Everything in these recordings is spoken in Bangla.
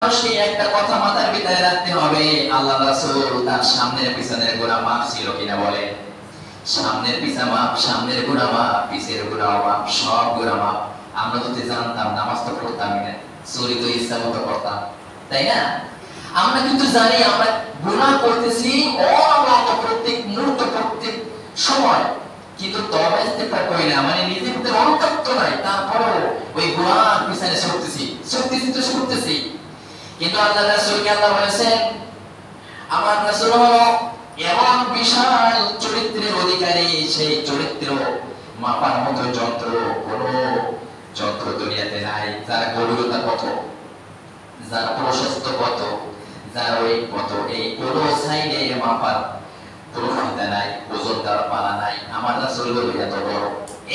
মানুষকে একটা কথা মাথার ভিতরে রাখতে হবে, আল্লাহ রাসূল তার সামনের পিছনের গুনাহ মাফ ছিল কিনা বলে। সামনের পিছা মাফ, সামনের গুনাহ মাফ, পিছের গুনাহ মাফ, সব গুনাহ মাফ। আমরা যদি জানতাম নামাজ তো পড়তাম না, চুরি তো ইচ্ছা মতো করতাম, তাই না? আমরা কিন্তু জানি আমরা গুনাহ করতেছি অনবরত, প্রত্যেক মুহূর্ত, প্রত্যেক সময়, কিন্তু তওবা ইস্তেগফার করি না, মানে নিজের ভিতরে অনুতপ্ত নাই, তারপরেও ওই গুনাহর পিছনে ছুটতেছি। কিন্তু আল্লাহ রাসূলকে আল্লাহ বলেছেন, আমার রাসূল হলো এমন বিশাল চরিত্রের অধিকারী, সেই চরিত্র মাপার মতো যন্ত্র কোন যন্ত্র দুনিয়াতে নাই। যার গভীরতা কত, যার প্রশস্ত কত, যার ওই কত, এই কোন সাইডে মাপার কোন ক্ষমতা নাই, ওজন দেওয়ার পালা নাই। আমার রাসূল হলো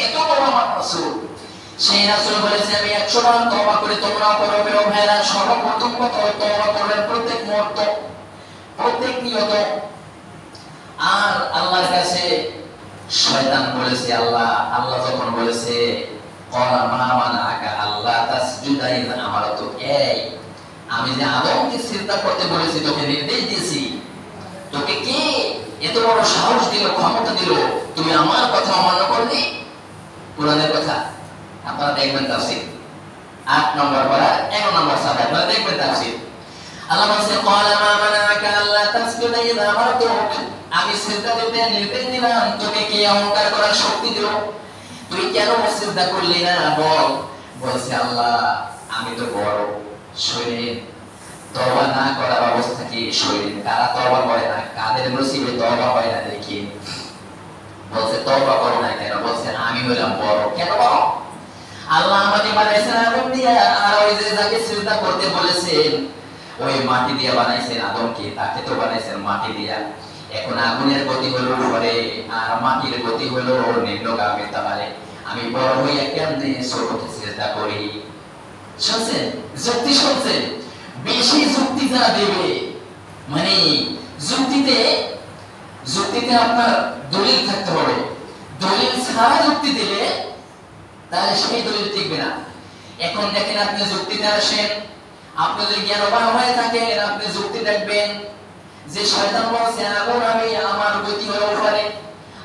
এত বড় আমার রাসূল। সেই রাসূল বলেছে, আমি 100 বার তওবা করে তোমরা করো বেরো ভাইরা। সর্বপ্রথম কথা তওবা করবেন প্রত্যেক মুহূর্ত, প্রত্যেক নিয়ত। আর আল্লাহর কাছে শয়তান বলেছে, আল্লাহ যখন বলেছে ক্বালা মা মানাকা আল্লা তাসজুদা ইয আমারতু, এই আমি যে আদমকে সিজদা করতে বলেছি, তোকে নির্দেশ দিয়েছি, তোকে কে এত বড় সাহস দিল, ক্ষমতা দিল, তুমি আমার কথা অমান্য করলি? কোরআনের কথা আপনারা দেখবেন তাফসীর 8 নম্বর পারা 11 নম্বর সাথে আপনারা দেখবেন তাফসীর। আল্লাহ বলেছে ক্বালা মা মানাকা আল্লা তাসজুদা ইয আমারতু, আমি সিজদা দিতে নির্দেশ দিলাম, তোকে কে অহংকার করার শক্তি দিল? তুই কেন সিজদা করলি না বল? বলছে আল্লাহ আমি তো বড় শরীর, তওবা না করার অবস্থা কি শরীর, কারা তওবা করে না, কাদের নসিবে তওবা হয় না দেখি। বলছে তওবা করো না কেন? বলছে আমি হলাম বড়। কেন বড়? আল্লাহ আমাকে বানাইছেন আদম দিয়া, আর ওই যে যাকে সিজদা করতে বলেছেন ওই মাটি দিয়া বানাইছেন আদমকে, তাকে তো বানাইছেন মাটি দিয়া। এখন আগুনের গতি হলো উপরে আর মাটির গতি হলো নিম্নগামী, তাহলে আমি বড় হইয়া কেমনে ছোটকে সিজদা করি? শুনছেন যুক্তি? শুনছেন? বেশি যুক্তি যা দেবে, মানে যুক্তিতে আপনার দলিল থাকতে হবে। দলিল ছাড়া যুক্তি দিলে তাহলে সেই দলিল টিকবে না। এখন দেখেন আপনি যুক্তিতে আসেন, আপনি যদি জ্ঞানবান হয়ে থাকেন আপনি যুক্তি দেখবেন যে শয়তান বলছে আগুন, আমি আমার গতি হলো উপরে,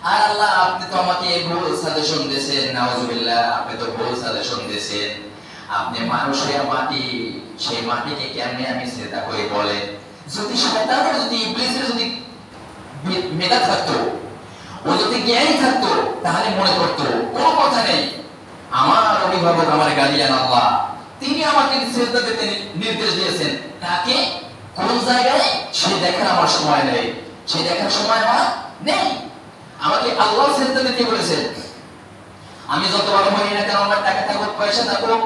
আর আল্লাহ আপনি তো আমাকে ভুল সাজেশন দিয়েছেন, নাউজুবিল্লাহ, আপনি তো ভুল সাজেশন দিয়েছেন, আপনি মানুষ হয়ে মাটি, সেই মাটিকে কেমনে আমি সিজদা করি বলেন? যদি শয়তানের, যদি ইবলিসের যদি মেধা থাকতো, ও যদি জ্ঞানী থাকতো, তাহলে মনে করতো কোনো কথা নেই, আমার অভিভাবক, আমার গার্ডিয়ান আল্লাহ, তিনি আমাকে সিজদা দিতে নির্দেশ দিয়েছেন, তাকে কোন জায়গায় সে দেখার আমার সময় নেই, সে দেখার সময় আমার নেই, আমাকে আল্লাহ সিজদা দিতে বলেছেন। আমি যত বড় হই না কেন, আমার টাকা থাকুক, পয়সা থাকুক,